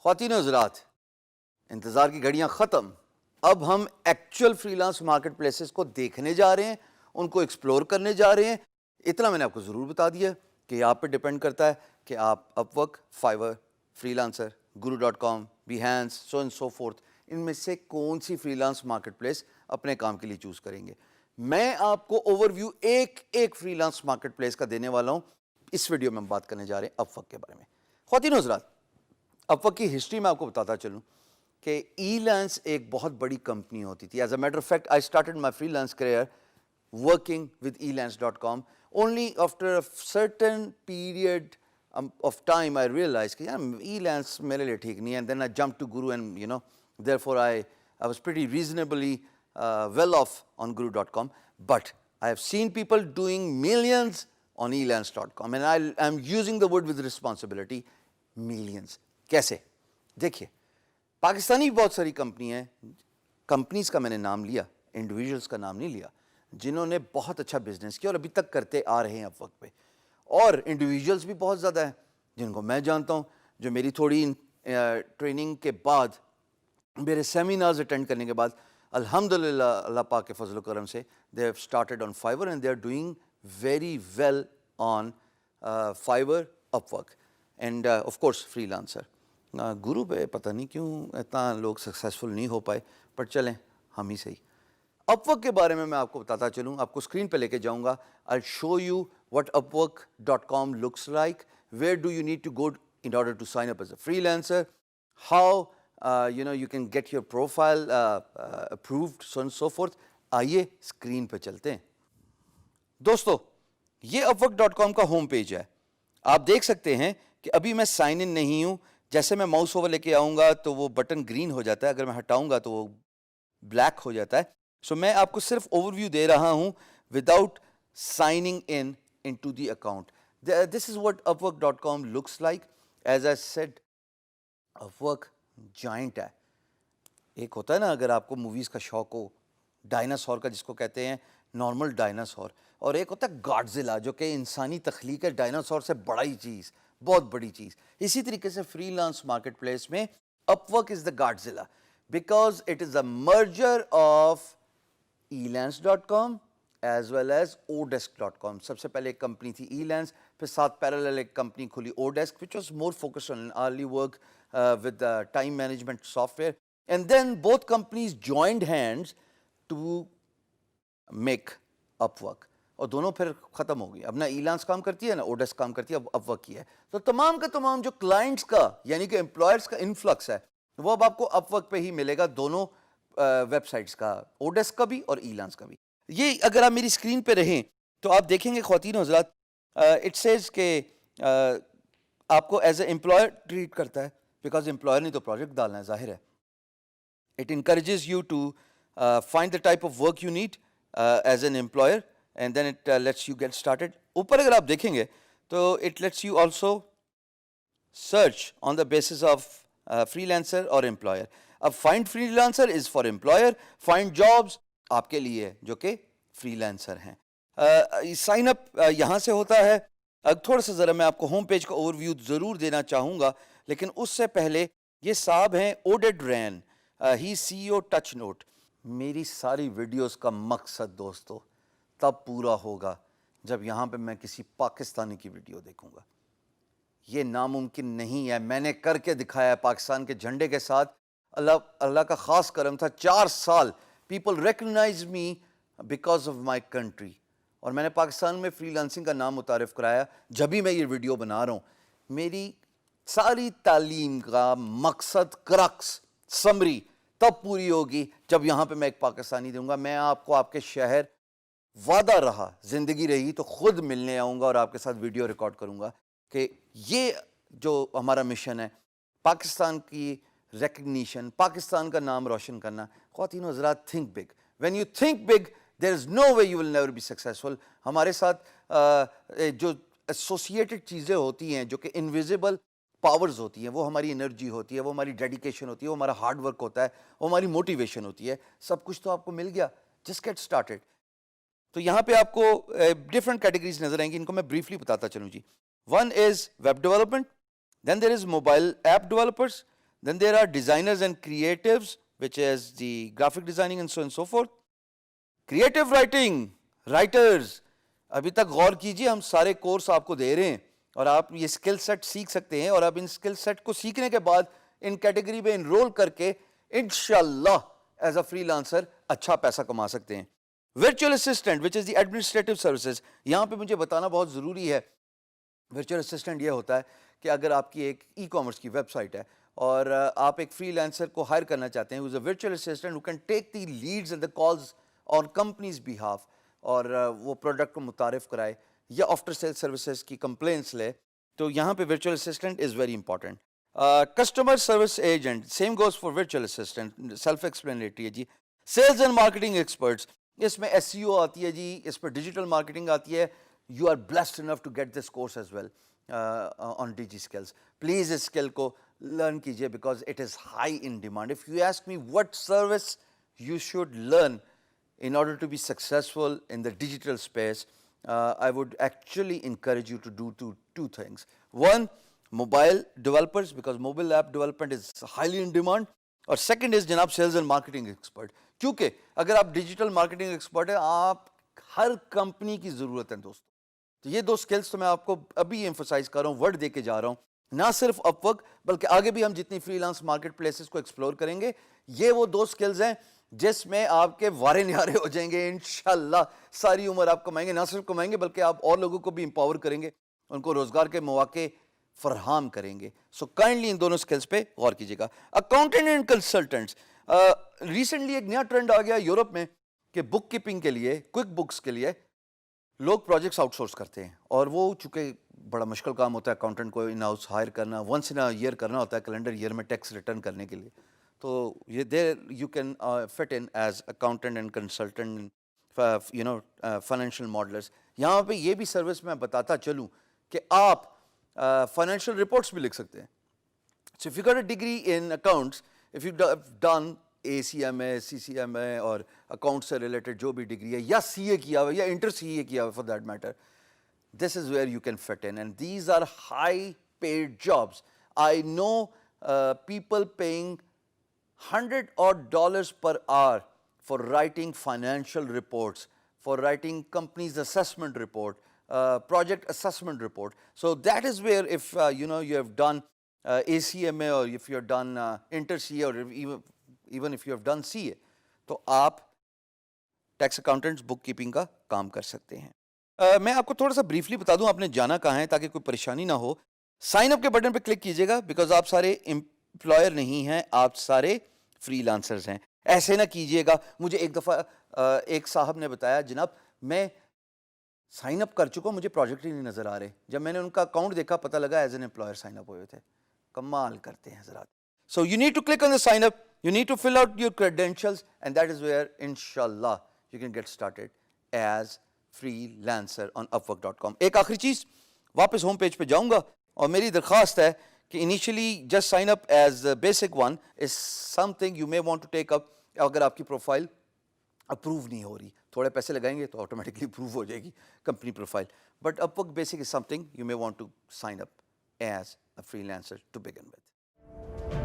خواتین و حضرات، انتظار کی گھڑیاں ختم. اب ہم actual free lance market places کو دیکھنے جا رہے ہیں، ان کو ایکسپلور کرنے جا رہے ہیں. اتنا میں نے آپ کو ضرور بتا دیا کہ آپ پہ ڈپینڈ کرتا ہے کہ آپ Upwork, Fiverr, Freelancer, guru.com، Behance, so and so forth, ان میں سے کون سی فری لانس مارکیٹ پلیس اپنے کام کے لیے چوز کریں گے. میں آپ کو اوور ویو ایک فری لانس مارکیٹ پلیس کا دینے والا ہوں. اس ویڈیو میں ہم بات کرنے جا رہے ہیں اپ ورک کے بارے میں. خواتین و حضرات، اپ ورک کی ہسٹری میں آپ کو بتاتا چلوں کہ ای لانس ایک بہت بڑی کمپنی ہوتی تھی. As a matter of fact I started my free lance career working with elance.com. Only after a certain period of time I realized کہ elance میرے لیے ٹھیک نہیں ہے. And then I jumped to Guru and therefore I was pretty reasonably well off on guru.com. But I have seen people doing millions on elance.com and I'm using the word with responsibility, millions. کیسے؟ دیکھیے، پاکستانی بہت ساری company ہیں، companies کا میں نے نام لیا، انڈیویجولس کا نام نہیں لیا، جنہوں نے بہت اچھا بزنس کیا اور ابھی تک کرتے آ رہے ہیں اپ ورک پہ. اور انڈیویجولس بھی بہت زیادہ ہیں جن کو میں جانتا ہوں، جو میری تھوڑی ٹریننگ کے بعد، میرے سیمینارز اٹینڈ کرنے کے بعد الحمدللہ اللہ پاک کے فضل و کرم سے they have started on Fiverr and they are doing very well on Fiverr, Upwork and of course freelancer. گرو پہ پتہ نہیں کیوں اتنا لوگ سکسیزفل نہیں ہو پائے، پر چلیں ہم ہی صحیح. اپ ورک کے بارے میں آپ کو بتاتا چلوں، آپ کو اسکرین پہ لے کے جاؤں گا. I'll show you what upwork.com looks like. Where do you need to go in order to sign up as a freelancer? How you can get your profile approved, so on and so forth. آئیے screen پہ چلتے ہیں. دوستو، یہ upwork.com کا home page ہے. آپ دیکھ سکتے ہیں کہ ابھی میں سائن ان نہیں ہوں. جیسے میں ماؤس اوور لے کے آؤں گا تو وہ بٹن گرین ہو جاتا ہے، اگر میں ہٹاؤں گا تو وہ بلیک ہو جاتا ہے. سو میں آپ کو صرف اوور ویو دے رہا ہوں without signing into the account. This is what upwork.com looks like. As I said, upwork giant ہے. ایک ہوتا ہے نا، اگر آپ کو موویز کا شوق ہو، ڈائناسور کا جس کو کہتے ہیں نارمل ڈائناسور، اور ایک ہوتا ہے گاڈزیلا جو کہ انسانی تخلیق ہے، ڈائناسور سے بڑا ہی چیز، بہت بڑی چیز. اسی طریقے سے فری لانس مارکیٹ پلیس میں upwork is the Godzilla because it is a merger of elance.com as well as odesk.com. سب سے پہلے ایک کمپنی تھی elance، پھر ساتھ پیرالل ایک کمپنی کھلی odesk which was more focused on early work with time management software. And then both companies joined hands to make Upwork. اور دونوں پھر ختم ہو گئی. اب نہ elance کام کرتی ہے، نہ odesk کام کرتی ہے، اب Upwork کی ہے. تو تمام کا تمام جو کلائنٹس کا یعنی کہ امپلائرس کا انفلکس ہے وہ اب آپ کو Upwork پہ ہی ملے گا، دونوں ویب سائٹس کا، اوڈیسک کا بھی اور elance کا بھی. یہ اگر آپ میری اسکرین پہ رہیں تو آپ دیکھیں گے خواتین و حضرات، اٹ سیز کہ آپ کو ایز اے امپلائر ٹریٹ کرتا ہے، بیکاز امپلائر نے تو پروجیکٹ ڈالنا ہے، ظاہر ہے. It encourages you to find the type of work you need as an employer and then it lets you get started. اوپر اگر آپ دیکھیں گے تو it lets you also search on the basis of freelancer اور employer. اب find freelancer is for employer, find jobs آپ کے لیے جو کہ فری لانسر ہیں. سائن اپ یہاں سے ہوتا ہے. تھوڑا سا ذرا میں آپ کو ہوم پیج کا اوور ویو ضرور دینا چاہوں گا، لیکن اس سے پہلے یہ صاحب ہیں اوڈیڈ رین، ہی سی او ٹچ نوٹ. میری ساری ویڈیوز کا مقصد دوستو تب پورا ہوگا جب یہاں پہ میں کسی پاکستانی کی ویڈیو دیکھوں گا. یہ ناممکن نہیں ہے، میں نے کر کے دکھایا ہے پاکستان کے جھنڈے کے ساتھ. اللہ کا خاص کرم تھا، 4 سال people recognise me because of my country, اور میں نے پاکستان میں فری لانسنگ کا نام متعارف کرایا. جب ہی میں یہ ویڈیو بنا رہا ہوں، میری ساری تعلیم کا مقصد، کرکس، سمری تب پوری ہوگی جب یہاں پہ میں ایک پاکستانی دوں گا. میں آپ کو آپ کے شہر، وعدہ رہا، زندگی رہی تو خود ملنے آؤں گا اور آپ کے ساتھ ویڈیو ریکارڈ کروں گا کہ یہ جو ہمارا مشن ہے، پاکستان کی ریکگنیشن، پاکستان کا نام روشن کرنا. خواتین و حضرات، think big. When you think big there is no way you will never be successful. ہمارے ساتھ جو ایسوسیٹڈ چیزیں ہوتی ہیں، جو کہ انویزیبل پاورز ہوتی ہیں، وہ ہماری انرجی ہوتی ہے، وہ ہماری ڈیڈیکیشن ہوتی ہے، وہ ہمارا ہارڈ ورک ہوتا ہے، وہ ہماری موٹیویشن ہوتی ہے. سب کچھ تو آپ کو مل گیا. Just get started. تو یہاں پہ آپ کو ڈفرنٹ کیٹیگریز نظر آئیں گی، ان کو میں بریفلی بتاتا چلوں جی. One is web development, then there is mobile app developers, Then there are designers and creatives, which is the graphic designing and so on and so forth. Creative writing, writers. ابھی تک غور کیجئے ہم سارے course آپ کو دے رہے ہیں اور آپ یہ اسکل سیٹ سیکھ سکتے ہیں اور آپ ان اسکل سیٹ کو سیکھنے کے بعد ان کیٹیگری میں انرول کر کے انشاءاللہ ایز اے فری لانسر اچھا پیسہ کما سکتے ہیں. Virtual assistant which is the administrative services. یہاں پہ مجھے بتانا بہت ضروری ہے. ورچوئل اسسٹنٹ یہ ہوتا ہے کہ اگر آپ کی ایک ای کامرس کی ویب سائٹ ہے اور آپ ایک فری لانسر کو ہائر کرنا چاہتے ہیں who is a virtual assistant who can take the leads and the calls on company's behalf اور وہ پروڈکٹ کو متعارف کرائے یا آفٹر سیل سروسز کی کمپلینس لے, تو یہاں پہ virtual assistant is very important. Customer service agent, same goes for virtual assistant, self explanatory ہے جی. سیلز اینڈ مارکیٹنگ ایکسپرٹس, اس میں ایس سی او آتی ہے جی, اس میں ڈیجیٹل مارکیٹنگ آتی ہے. You are blessed enough to get this course as well on DigiSkills. Please اس skill کو learn کیجیے because it is high in demand. If you ask me what service you should learn in order to be successful in the digital space, I would actually encourage you to do two things. One, mobile developers, because mobile app development is highly in demand. اور second is جناب sales and marketing expert. کیونکہ اگر آپ digital marketing expert ہیں, آپ ہر company کی ضرورت ہے دوستوں. تو یہ دو سکلز تو میں آپ کو ابھی ایمفسائز کر رہا ہوں, ورڈ دے کے جا رہا ہوں. نہ صرف اپ ورک بلکہ آگے بھی ہم جتنی فری لانس مارکیٹ پلیسز کو ایکسپلور کریں گے, یہ وہ دو سکلز ہیں جس میں آپ کے وارے نیارے ہو جائیں گے انشاءاللہ. ساری عمر آپ کمائیں گے, نہ صرف کمائیں گے بلکہ آپ اور لوگوں کو بھی امپاور کریں گے, ان کو روزگار کے مواقع فراہم کریں گے. سو کائنڈلی ان دونوں سکلز پہ غور کیجیے گا. اکاؤنٹنٹ اینڈ کنسلٹنٹس, ریسنٹلی ایک نیا ٹرینڈ آ گیا یورپ میں کہ بک کیپنگ کے لیے, کوئک بکس کے لیے لوگ پروجیکٹس آؤٹ سورس کرتے ہیں, اور وہ چونکہ بڑا مشکل کام ہوتا ہے اکاؤنٹنٹ کو ان ہاؤس ہائر کرنا, ونس ان ایئر کرنا ہوتا ہے کیلنڈر ایئر میں ٹیکس ریٹرن کرنے کے لیے. تو یہ there you can fit in as accountant and consultant you know financial modelers. یہاں پہ یہ بھی سروس میں بتاتا چلوں کہ آپ فائنینشیل رپورٹس بھی لکھ سکتے ہیں. So if you got a degree in accounts, if you done A C M A, C C M A اور اکاؤنٹ سے ریلیٹڈ جو بھی ڈگری ہے, یا سی اے کیا ہوا یا انٹر سی اے کیا ہوا for that matter, this is where you can fit in, and these are high paid jobs. I know people paying $100 per hour for writing financial reports, for writing company's assessment report, project assessment report. So that is where if you know you have done ACMA, or if you have done inter CA, or even if you have done CA, تو آپ tax accountants بک keeping کا کام کر سکتے ہیں. میں آپ کو تھوڑا سا بریفلی بتا دوں آپ نے جانا کہاں ہے تاکہ کوئی پریشانی نہ ہو. سائن اپ کے بٹن پہ کلک کیجیے گا بیکاز آپ سارے امپلائر نہیں ہیں, آپ سارے فری لانسرز ہیں. ایسے نہ کیجیے گا. مجھے ایک دفعہ ایک صاحب نے بتایا جناب میں سائن اپ کر چکا ہوں, مجھے پروجیکٹ ہی نہیں نظر آ رہے. جب میں نے ان کا اکاؤنٹ دیکھا پتہ لگا as an employer sign up ہوئے تھے. کمال کرتے ہیں حضرات. So you need to click on the sign up, you need to fill out your credentials, and that is where انشاءاللہ you can get started as freelancer on upwork.com. ایک آخری چیز, واپس ہوم پیج پہ جاؤں گا اور میری درخواست ہے کہ initially just sign up as basic one is something you may want to take up. اگر آپ کی پروفائل اپروو نہیں ہو رہی, تھوڑے پیسے لگائیں گے تو آٹومیٹکلی اپروو ہو جائے گی company profile, but Upwork basic is something you may want to sign up as a freelancer to begin with.